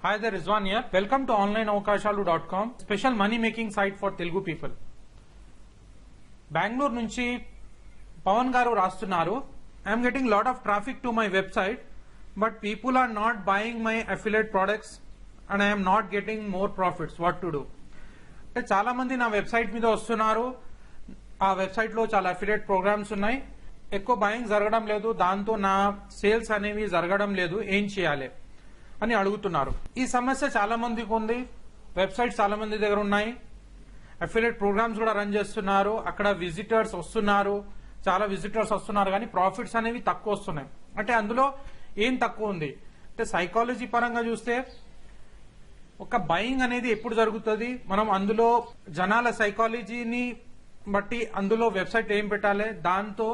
Hi there, Rizwan here. Welcome to onlineavakashalu.com, special money making site for Telugu people. Bangalore nunchi Pawan garu rastunaru. I am getting lot of traffic to my website, but people are not buying my affiliate products and I am not getting more profits. What to do? చాలా మంది నా website మీద వస్తున్నారు. ఆ website లో చాలా affiliate programmes ఉన్నాయి. ఎక్కువ బయింగ్ జరగడం లేదు. దాంతో నా సేల్స్ అనేవి జరగడం లేదు. ఏం చేయాలి అని అడుగుతున్నారు. ఈ సమస్య చాలా మందికి ఉంది. వెబ్సైట్ చాలా మంది దగ్గర ఉన్నాయి. అఫిలియేట్ ప్రోగ్రామ్స్ కూడా రన్ చేస్తున్నారు. అక్కడ విజిటర్స్ వస్తున్నారు, చాలా విజిటర్స్ వస్తున్నారు, కానీ ప్రాఫిట్స్ అనేవి తక్కువ వస్తున్నాయి. అంటే అందులో ఏం తక్కువ ఉంది అంటే సైకాలజీ పరంగా చూస్తే ఒక బయింగ్ అనేది ఎప్పుడు జరుగుతుంది, మనం అందులో జనాల సైకాలజీని బట్టి అందులో వెబ్సైట్ ఏం పెట్టాలి, దాంతో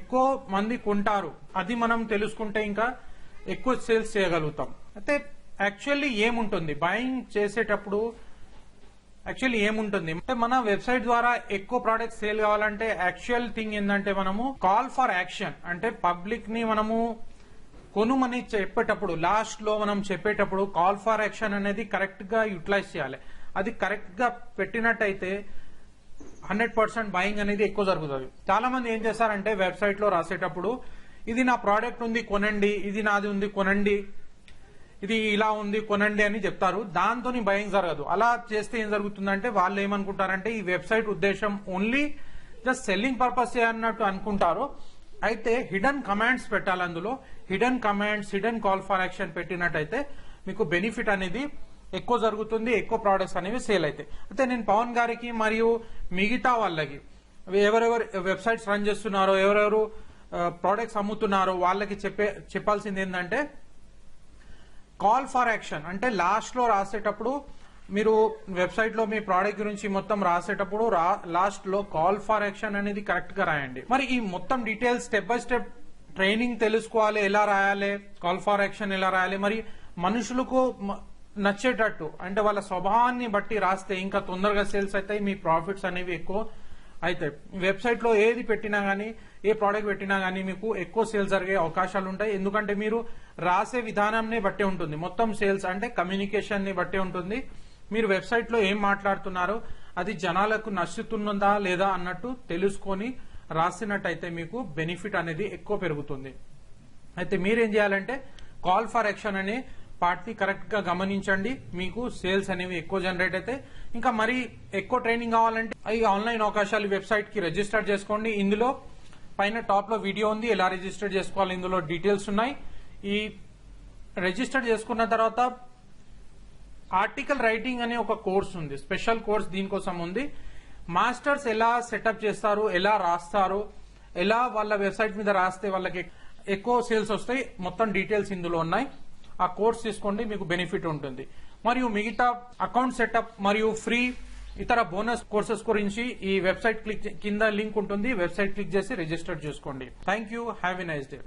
ఎక్కువ మంది కొంటారు, అది మనం తెలుసుకుంటే ఇంకా ఎక్కువ సేల్స్ చేయగలుగుతాం. అయితే యాక్చువల్లీ ఏముంటుంది బయింగ్ చేసేటప్పుడు, యాక్చువల్లీ ఏముంటుంది అంటే మన వెబ్సైట్ ద్వారా ఎక్కువ ప్రోడక్ట్స్ సేల్ కావాలంటే యాక్చువల్ థింగ్ ఏంటంటే మనము కాల్ ఫర్ యాక్షన్ అంటే పబ్లిక్ ని మనము కొనుమని చెప్పేటప్పుడు లాస్ట్ లో మనం చెప్పేటప్పుడు కాల్ ఫర్ యాక్షన్ అనేది కరెక్ట్ గా యూటిలైజ్ చేయాలి. అది కరెక్ట్ గా పెట్టినట్టయితే 100% బయింగ్ అనేది ఎక్కువ జరుగుతుంది. చాలా మంది ఏం చేస్తారంటే వెబ్సైట్ లో రాసేటప్పుడు ఇది నా ప్రోడక్ట్ ఉంది కొనండి, ఇది నాది ఉంది కొనండి, ఇది ఇలా ఉంది కొనండి అని చెప్తారు. దాంతో బయింగ్ జరగదు. అలా చేస్తే ఏం జరుగుతుందంటే వాళ్ళు ఏమనుకుంటారంటే ఈ వెబ్సైట్ ఉద్దేశం ఓన్లీ జస్ట్ సెల్లింగ్ పర్పస్ అన్నట్టు అనుకుంటారు. అయితే హిడెన్ కమాండ్స్ పెట్టాలి. అందులో hidden commands, hidden call for action పెట్టినట్టయితే మీకు బెనిఫిట్ అనేది ఎక్కువ జరుగుతుంది, ఎక్కువ ప్రోడక్ట్స్ అనేవి సేల్ అవుతాయి. అయితే నేను పవన్ గారికి మరియు మిగతా వాళ్ళకి ఎవరెవరు వెబ్సైట్స్ రన్ చేస్తున్నారో, ఎవరెవరు ప్రోడక్ట్స్ అమ్ముతున్నారో వాళ్ళకి చెప్పాల్సింది ఏంటంటే కాల్ ఫర్ యాక్షన్ అంటే లాస్ట్ లో రాసేటప్పుడు మీరు వెబ్సైట్ లో మీ ప్రోడక్ట్ గురించి మొత్తం రాసేటప్పుడు లాస్ట్ లో కాల్ ఫర్ యాక్షన్ అనేది కరెక్ట్ గా రాయండి. మరి ఈ మొత్తం details step by step training తెలుసుకోవాలి, ఎలా రాయాలి, కాల్ ఫర్ యాక్షన్ ఎలా రాయాలి, మరి మనుషులకు నచ్చేటట్టు అంటే వాళ్ళ స్వభావాన్ని బట్టి రాస్తే ఇంకా తొందరగా సేల్స్ అవుతాయి, మీ ప్రాఫిట్స్ అనేవి ఎక్కువ అవుతాయి. వెబ్సైట్ లో ఏది పెట్టినా గానీ, ఏ ప్రోడక్ట్ పెట్టినా గానీ మీకు ఎక్కువ సేల్స్ జరిగే అవకాశాలు ఉంటాయి. ఎందుకంటే మీరు రాసే విధానాన్ని బట్టే ఉంటుంది. మొత్తం సేల్స్ అంటే కమ్యూనికేషన్ ని బట్టే ఉంటుంది. మీరు వెబ్సైట్ లో ఏం మాట్లాడుతున్నారో అది జనాలకు నచ్చుతున్నదా లేదా అన్నట్టు తెలుసుకొని రాసినట్టయితే మీకు బెనిఫిట్ అనేది ఎక్కువ పెరుగుతుంది. అయితే మీరేం చేయాలంటే కాల్ ఫర్ యాక్షన్ అనే పార్ట్ ని కరెక్ట్ గా గమనించండి, మీకు సేల్స్ అనేవి ఎక్కువ జనరేట్ అయితే. ఇంకా మరి ఎక్కువ ట్రైనింగ్ కావాలంటే ఈ ఆన్లైన్ అవకాశాలు వెబ్సైట్ కి రిజిస్టర్ చేసుకోండి. ఇందులో పైన టాప్ లో వీడియో ఉంది, ఎలా రిజిస్టర్ చేసుకోవాలి ఇందులో డీటెయిల్స్ ఉన్నాయి. ఈ రిజిస్టర్ చేసుకున్న తర్వాత ఆర్టికల్ రైటింగ్ అనే ఒక కోర్స్ ఉంది, స్పెషల్ కోర్స్ దీనికోసం ఉంది. మాస్టర్స్ ఎలా సెటప్ చేస్తారు, ఎలా రాస్తారు, ఎలా వాళ్ళ వెబ్సైట్ మీద రాస్తే వాళ్ళకి ఎక్కువ సేల్స్ వస్తాయి, మొత్తం డీటెయిల్స్ ఇందులో ఉన్నాయి. ఆ కోర్స్ తీసుకోండి, మీకు బెనిఫిట్ ఉంటుంది. మరియు మిగతా అకౌంట్ సెటప్ మరియు ఫ్రీ ఇతర బోనస్ కోర్సెస్ గురించి ఈ వెబ్సైట్ కింద లింక్ ఉంటుంది, వెబ్సైట్ క్లిక్ చేసి రిజిస్టర్ చేసుకోండి. Thank you, have a nice day.